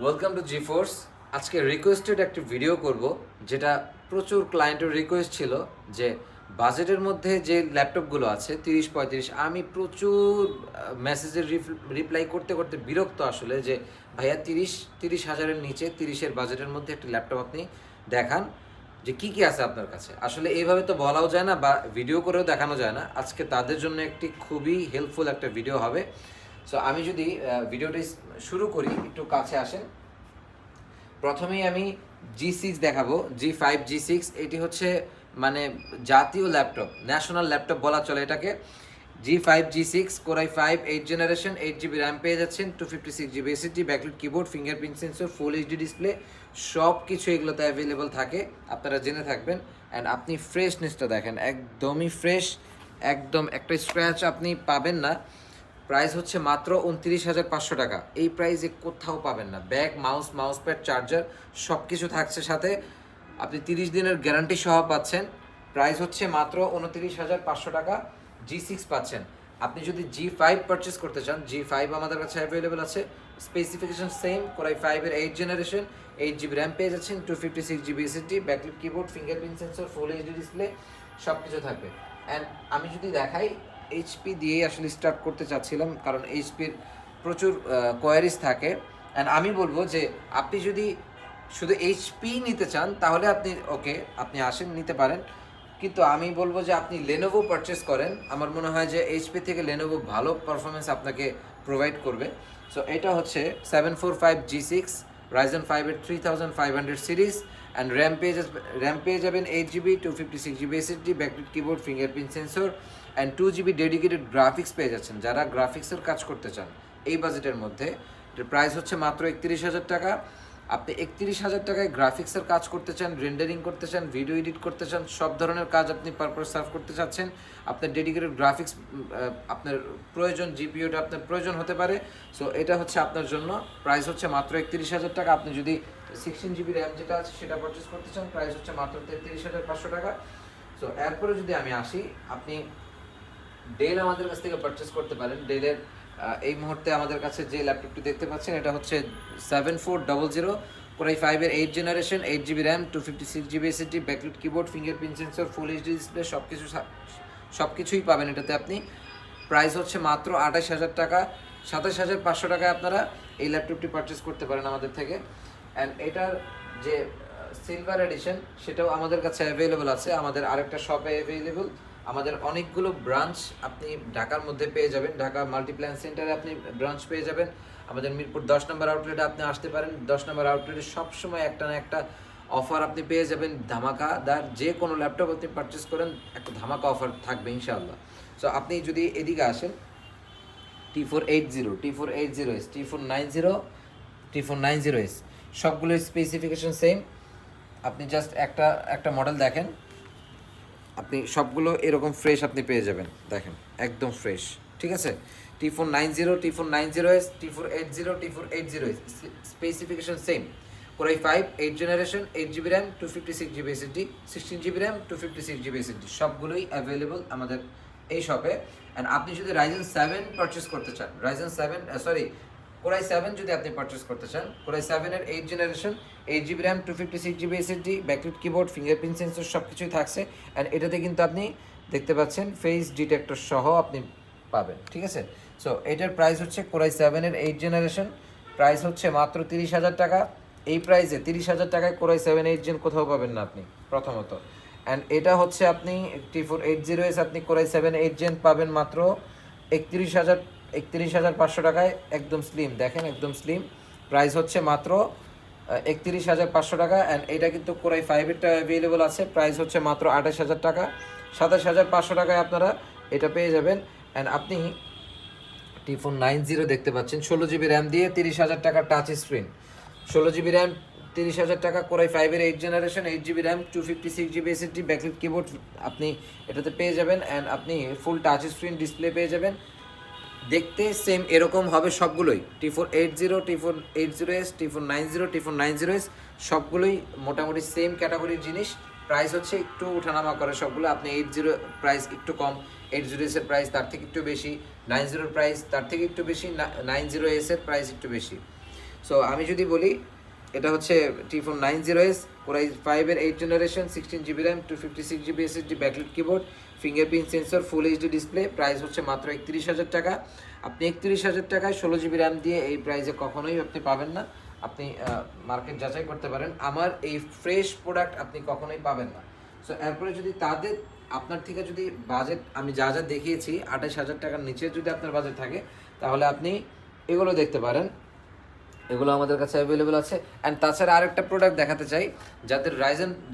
Welcome to G force. আজকে requested একটি video করব, যেটা প্রচুর ক্লায়েন্টের রিকোয়েস্ট ছিল যে বাজেটের মধ্যে যে ল্যাপটপগুলো আছে 30-35, আমি প্রচুর মেসেজের রিপ্লাই করতে করতে বিরক্ত আসলে যে ভাইয়া 30,000-30,000-এর নিচে 30-এর বাজেটের মধ্যে একটি ল্যাপটপ আপনি দেখান, যে কি কি আছে আপনার কাছে। আসলে এইভাবে তো বলাও যায় না বা ভিডিও করেও দেখানো যায় না। আজকে তাদের জন্য একটি খুবই হেল্পফুল একটা ভিডিও হবে। সো আমি যদি ভিডিওটি শুরু করি, একটু কাছে আসেন। প্রথমেই আমি G6 দেখাবো, G5 G6। এটি হচ্ছে মানে জাতীয় ল্যাপটপ, ন্যাশনাল ল্যাপটপ বলা চলে এটাকে। G5 G6 core i 5 8 generation, 8 GB RAM পেয়ে যাচ্ছেন, 256 GB SSD, backlit keyboard, fingerprint sensor, full HD display, সব কিছু এগুলোতে অ্যাভেলেবল থাকে, আপনারা জেনে থাকবেন। অ্যান্ড আপনি ফ্রেশনেসটা দেখেন, একদমই ফ্রেশ, একদম একটা স্ক্র্যাচ আপনি পাবেন না। প্রাইস হচ্ছে মাত্র 29,500 টাকা। এই প্রাইসে কোথাও পাবেন না। ব্যাগ, মাউস প্যাড, চার্জার সব কিছু থাকছে সাথে। আপনি 30 দিনের গ্যারান্টি সহ পাচ্ছেন। প্রাইস হচ্ছে মাত্র 29,500 টাকা। G6 পাচ্ছেন। আপনি যদি G5 পারচেস করতে চান, G5 আমাদের কাছে অ্যাভেলেবেল আছে। স্পেসিফিকেশন সেম, কোরাই 5-এর 8 জেনারেশন, 8 GB র্যাম পেয়ে যাচ্ছেন, 256 GB SSD, backlit keyboard, fingerprint sensor, full HD display, সব কিছু থাকবে। অ্যান্ড আমি যদি দেখাই, এইচপি দিয়েই আসলে স্টার্ট করতে চাচ্ছিলাম, কারণ এইচপির প্রচুর কোয়ারিজ থাকে। অ্যান্ড আমি বলবো যে আপনি যদি শুধু এইচপি নিতে চান তাহলে আপনি আপনি আসেন, নিতে পারেন। কিন্তু আমি বলবো যে আপনি লেনোভো পারচেস করেন, আমার মনে হয় যে এইচপি থেকে লেনোভো ভালো পারফরমেন্স আপনাকে প্রোভাইড করবে। সো এটা হচ্ছে 745 G6, রাইজেন 5-এর 3500 সিরিজ। অ্যান্ড র্যাম পেয়ে যাবেন 8 GB, 256 GB SSD, backlit keyboard, fingerprint sensor, and 2 GB dedicated graphics পেয়ে যাচ্ছেন যারা গ্রাফিক্সের কাজ করতে চান এই বাজেটের মধ্যে। এটার প্রাইস হচ্ছে মাত্র 31,000 টাকা। আপনি 31,000 টাকায় গ্রাফিক্সের কাজ করতে চান, রেন্ডারিং করতে চান, ভিডিও এডিট করতে চান, সব ধরনের কাজ আপনি পারপাস সার্ভ করতে চাচ্ছেন, আপনার ডেডিকেটেড গ্রাফিক্স আপনার প্রয়োজন, জিপিওটা আপনার প্রয়োজন হতে পারে। সো এটা হচ্ছে আপনার জন্য। প্রাইস হচ্ছে মাত্র 31,000 টাকা। আপনি যদি 16 GB র্যাম যেটা আছে সেটা পারচেস করতে চান, প্রাইস হচ্ছে মাত্র 33,500 টাকা। সো এরপরে যদি আমি আসি, আপনি ডেল আমাদের কাছ থেকে পারচেস করতে পারেন। ডেলের এই মুহূর্তে আমাদের কাছে যে ল্যাপটপটি দেখতে পাচ্ছেন, এটা হচ্ছে 7400, কোরাই 5-এর 8 generation, 8 GB RAM, 256 GB SSD, backlit keyboard, fingerprint sensor, full HD display, সব কিছুই পাবেন এটাতে আপনি। প্রাইস হচ্ছে মাত্র 28,000 টাকা। 27,500 টাকায় আপনারা এই ল্যাপটপটি পারচেস করতে পারেন আমাদের থেকে। অ্যান্ড এটার যে সিলভার এডিশন সেটাও আমাদের কাছে অ্যাভেলেবল আছে, আমাদের আরেকটা শপে অ্যাভেলেবল। আমাদের অনেকগুলো ব্রাঞ্চ আপনি ঢাকার মধ্যে পেয়ে যাবেন। ঢাকা মাল্টিপ্ল্যান সেন্টারে আপনি ব্রাঞ্চ পেয়ে যাবেন। আমাদের মিরপুর 10 নম্বর আউটলেটে আপনি আসতে পারেন। 10 নম্বর আউটলেটে সবসময় একটা না একটা অফার আপনি পেয়ে যাবেন, ধামাকাদার। যে কোনো ল্যাপটপ আপনি পারচেস করেন, একটা ধামাকা অফার থাকবে ইনশাআল্লাহ। সো আপনি যদি এদিকে আসেন, T480, T480S, T490, T490S, সবগুলোর স্পেসিফিকেশন সেম। আপনি জাস্ট একটা একটা মডেল দেখেন, আপনি সবগুলো এরকম ফ্রেশ আপনি পেয়ে যাবেন, দেখেন একদম ফ্রেশ। ঠিক আছে, T490, T490S, T480, T480S, specification same. Core i 5 8 generation, 8 GB RAM, 256 GB SSD, 16 GB RAM, 256 GB SSD, সবগুলোই অ্যাভেলেবল আমাদের এই শপে। অ্যান্ড আপনি যদি রাইজেন 7 পারচেস করতে চান, কোরাই 7 যদি আপনি পারচেস করতে চান, কোরাই 7-এর 8 generation, 8 GB RAM, 256 GB SSD, backlit keyboard, fingerprint sensor, সব কিছুই থাকছে। অ্যান্ড এটাতে কিন্তু আপনি দেখতে পাচ্ছেন ফেস ডিটেক্টর সহ আপনি পাবেন। ঠিক আছে, সো এটার প্রাইস হচ্ছে কোরাই 7-এর 8 জেনারেশন, প্রাইস হচ্ছে মাত্র 30,000 টাকা। এই প্রাইসে 30,000 টাকায় কোরাই 7 8 জেন কোথাও পাবেন না আপনি, প্রথমত। অ্যান্ড এটা হচ্ছে আপনি T480S, আপনি কোরাই 7 8 জেন পাবেন মাত্র 31,500 টাকায়। একদম স্লিম, দেখেন একদম স্লিম। প্রাইস হচ্ছে মাত্র 31,500 টাকা। অ্যান্ড এটা কিন্তু কোরাই 5-এরটা অ্যাভেলেবল আছে, প্রাইস হচ্ছে মাত্র 28,000 টাকা। 27,500 টাকায় আপনারা এটা পেয়ে যাবেন। অ্যান্ড আপনি T490 দেখতে পাচ্ছেন, 16 GB র্যাম দিয়ে, 30,000 টাকা টাচ স্ক্রিন, 16 GB র্যাম, 30,000 টাকা, কোরাই 5-এর 8 generation, 8 GB RAM, 256 GB SSD, backlit keyboard আপনি এটাতে পেয়ে যাবেন। অ্যান্ড আপনি ফুল টাচ স্ক্রিন ডিসপ্লে পেয়ে যাবেন। দেখতে সেম এরকম হবে সবগুলোই। T480, T480S, T490, T490S, সবগুলোই মোটামুটি সেম ক্যাটাগরির জিনিস। প্রাইস হচ্ছে একটু ওঠানামা করে সবগুলো। আপনি 80 প্রাইস একটু কম, 80S এর প্রাইস তার থেকে একটু বেশি, 90 প্রাইস তার থেকে একটু বেশি, 90S এর প্রাইস একটু বেশি। সো আমি যদি বলি এটা হচ্ছে T490S Core i5 8 generation 16 GB RAM 256 GB SSD backlight keyboard fingerprint sensor full HD display price হচ্ছে মাত্র 31,000 টাকা। আপনি 31,000 টাকায় 16 GB RAM দিয়ে এই প্রাইসে কখনোই আপনি পাবেন না। আপনি মার্কেট যাচাই করতে পারেন, আমার এই ফ্রেশ প্রোডাক্ট আপনি কখনোই পাবেন না। সো এরপরে যদি তাদের আপনার থেকে যদি বাজেট আমি যা যা দেখিয়েছি 28,000 টাকার নিচে যদি আপনার বাজেট থাকে তাহলে আপনি এগুলো দেখতে পারেন, এগুলো আমাদের কাছে অ্যাভেলেবল আছে। অ্যান্ড তাছাড়া আরেকটা প্রোডাক্ট দেখাতে চাই,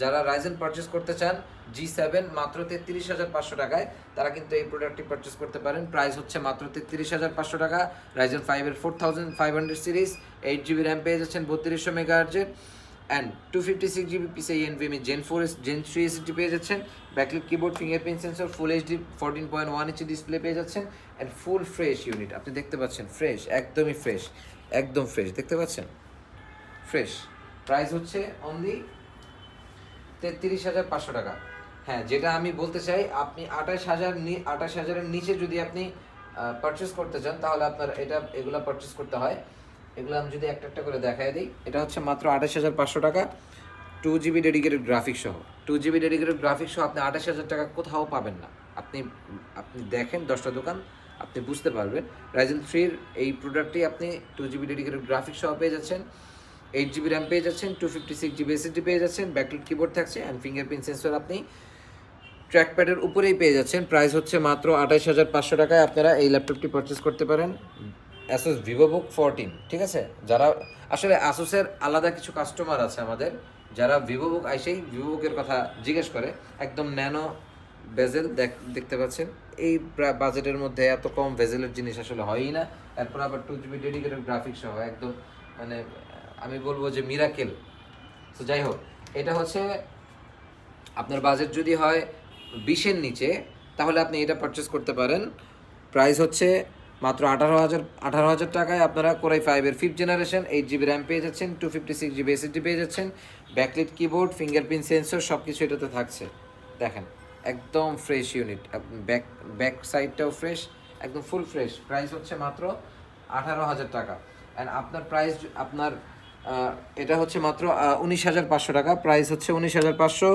যারা রাইজেন পারচেস করতে চান G7 মাত্র 33,500 টাকায় তারা কিন্তু এই প্রোডাক্টটি পারচেস করতে পারেন। প্রাইস হচ্ছে মাত্র 33,500 টাকা। রাইজেন 5 4500 সিরিজ 8 GB র্যাম পেয়ে যাচ্ছেন 3200 মেগাহার্জের and 256 GB PCIe NVMe Gen 4 Gen 3 SSD পেয়ে যাচ্ছেন। Backlight keyboard fingerprint sensor full HD 14.1 inch display পেয়ে যাচ্ছেন অ্যান্ড ফুল ফ্রেশ ইউনিট আপনি দেখতে পাচ্ছেন, ফ্রেশ, একদমই ফ্রেশ, একদম ফ্রেশ দেখতে পাচ্ছেন, ফ্রেশ। প্রাইস হচ্ছে অনলি 33,500 টাকা। হ্যাঁ, যেটা আমি বলতে চাই আপনি 28,000-এর নিচে যদি আপনি পারচেস করতে চান তাহলে আপনার এগুলো পারচেস করতে হয়। এগুলো আমি যদি একটা একটা করে দেখাই দিই, এটা হচ্ছে মাত্র 28,500 টাকা 2 GB ডেডিকেটেড গ্রাফিক্স সহ। 2 GB ডেডিকেটেড গ্রাফিক্স সহ আপনি 28,000 টাকা কোথাও পাবেন না। আপনি দেখেন 10টা দোকান, আপনি বুঝতে পারবেন। রাইজেন 3-র এই প্রোডাক্টটি আপনি 2 GB ডেডিকেটেড গ্রাফিক্স সহ পেয়ে যাচ্ছেন, 8 GB র্যাম পেয়ে যাচ্ছেন, 256 GB SSD পেয়ে যাচ্ছেন, ব্যাকলাইট কিবোর্ড থাকছে অ্যান্ড ফিঙ্গারপ্রিন্ট সেন্সর আপনি ট্র্যাকপ্যাডের উপরেই পেয়ে যাচ্ছেন। প্রাইস হচ্ছে মাত্র 28,500 টাকায় আপনারা এই ল্যাপটপটি পারচেস করতে পারেন। Asus VivoBook 14, ঠিক আছে। যারা আসলে আসুসের আলাদা কিছু কাস্টমার আছে আমাদের, যারা ভিভোবুক আইসেই ভিভোবুকের কথা জিজ্ঞেস করে, একদম ন্যানো বেজেল দেখতে পাচ্ছেন। এই বাজেটের মধ্যে এত কম বেজেলের জিনিস আসলে হয়ই না। এরপর আবার 2 GB ডেডিকেটেড গ্রাফিক্স সহ একদম মানে আমি বলবো যে মিরাকেল। তো যাই হোক, এটা হচ্ছে আপনার বাজেট যদি হয় 20-এর নিচে তাহলে আপনি এটা পারচেস করতে পারেন। প্রাইস হচ্ছে মাত্র 18,000 টাকায় আপনারা Core i5-এর 5th generation 8 GB RAM পেয়ে যাচ্ছেন, 256 GB SSD পেয়ে যাচ্ছেন, ব্যাকলাইট কিবোর্ড ফিঙ্গারপ্রিন্ট সেন্সর সব কিছু এটাতে থাকছে। দেখেন একদম ফ্রেশ ইউনিট, ব্যাক সাইডটাও ফ্রেশ, একদম ফুল ফ্রেশ। প্রাইস হচ্ছে মাত্র 18,000 টাকা। অ্যান্ড আপনার প্রাইস এটা হচ্ছে মাত্র 19,500 টাকা। প্রাইস হচ্ছে 19,500।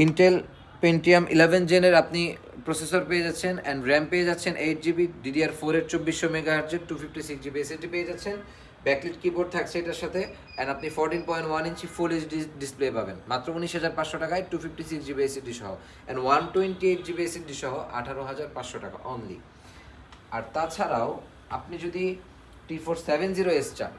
ইন্টেল পেন্টিয়াম 11 জেনের আপনি প্রসেসর পেয়ে যাচ্ছেন অ্যান্ড র্যাম পেয়ে যাচ্ছেন 8 GB DDR4-এর 2400 মেগাহার্জের 256 GB SSD পেয়ে যাচ্ছেন, ব্যাকলাইট কিবোর্ড থাকছে এটার সাথে অ্যান্ড আপনি 14.1 ইঞ্চি ফুল এইচডি ডিসপ্লে পাবেন মাত্র 19,500 টাকায় 256 GB SSD সহ অ্যান্ড 128 GB SSD সহ 18,500 টাকা অনলি। আর তাছাড়াও আপনি যদি T470S চান,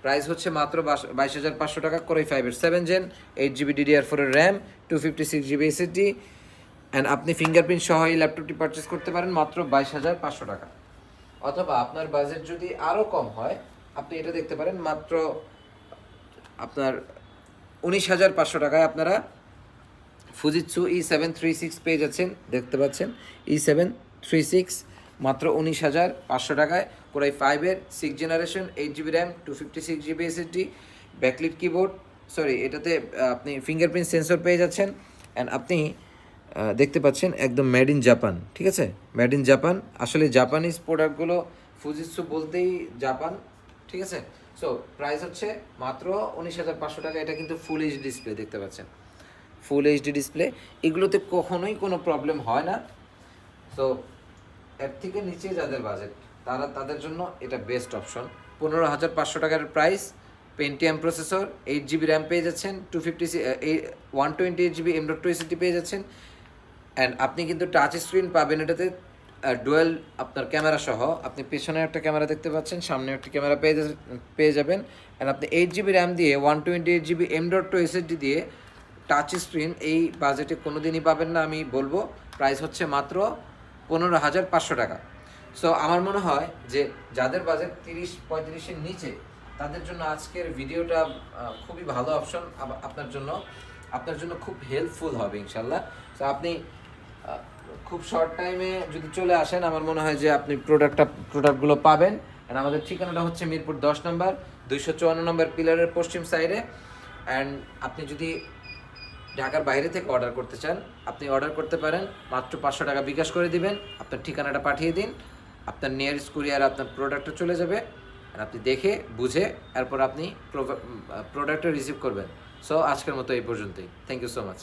প্রাইস হচ্ছে মাত্র 22,500 টাকা। Core i5-এর 7 জেন 8 GB DDR4-এর র্যাম 256 GB SSD অ্যান্ড আপনি ফিঙ্গারপ্রিন্ট সহ এই ল্যাপটপটি পারচেস করতে পারেন মাত্র 22,500 টাকা। অথবা আপনার বাজেট যদি আরও কম হয় আপনি এটা দেখতে পারেন মাত্র আপনার 19,500 টাকায় আপনারা ফুজিৎসু E736 পেয়ে যাচ্ছেন, দেখতে পাচ্ছেন E736 মাত্র 19,500 টাকায়। Core i5-এর 6 generation 8 GB RAM 256 GB SSD backlight keyboard এটাতে আপনি ফিঙ্গারপ্রিন্ট সেন্সর পেয়ে যাচ্ছেন অ্যান্ড আপনি দেখতে পাচ্ছেন একদম মেড ইন জাপান, ঠিক আছে, মেড ইন জাপান। আসলে জাপানিজ প্রোডাক্টগুলো ফুজিৎসু বলতেই জাপান, ঠিক আছে। সো প্রাইস হচ্ছে মাত্র 19,500 টাকা। এটা কিন্তু ফুল এইচডি ডিসপ্লে দেখতে পাচ্ছেন, ফুল এইচডি ডিসপ্লে, এগুলোতে কখনোই কোনো প্রবলেম হয় না। সো এর থেকে নিচে যাদের বাজেট তাদের জন্য এটা বেস্ট অপশন। 15,500 টাকার price, Pentium processor 8 GB RAM পেয়ে যাচ্ছেন, 128 GB M.2 SSD পেয়ে যাচ্ছেন অ্যান্ড আপনি কিন্তু টাচ স্ক্রিন পাবেন এটাতে, ডুয়েল আপনার ক্যামেরা সহ। আপনি পেছনে একটা ক্যামেরা দেখতে পাচ্ছেন, সামনে একটা ক্যামেরা পেয়ে যাবেন অ্যান্ড আপনি 8 GB র্যাম দিয়ে 128 GB M.2 SSD দিয়ে টাচ স্ক্রিন এই বাজেটে কোনো দিনই পাবেন না আমি বলবো। প্রাইস হচ্ছে মাত্র 15,500 টাকা। সো আমার মনে হয় যে যাদের বাজেট 30-35-এর নিচে তাদের জন্য আজকের ভিডিওটা খুবই ভালো অপশন, আপনার জন্য খুব হেল্পফুল হবে ইনশাল্লাহ। সো আপনি খুব শর্ট টাইমে যদি চলে আসেন আমার মনে হয় যে আপনি প্রোডাক্টগুলো পাবেন। অ্যান্ড আমাদের ঠিকানাটা হচ্ছে মিরপুর 10 নম্বর 254 নম্বর পিলারের পশ্চিম সাইডে। অ্যান্ড আপনি যদি ঢাকার বাইরে থেকে অর্ডার করতে চান আপনি অর্ডার করতে পারেন, মাত্র 500 টাকা বিকাশ করে দিবেন, আপনার ঠিকানাটা পাঠিয়ে দিন, আপনার নিয়ারেস্ট কুরিয়ার আপনার প্রোডাক্টটা চলে যাবে আর আপনি দেখে বুঝে এরপর আপনি প্রোডাক্টটা রিসিভ করবেন। সো আজকের মতো এই পর্যন্তই। Thank you so much.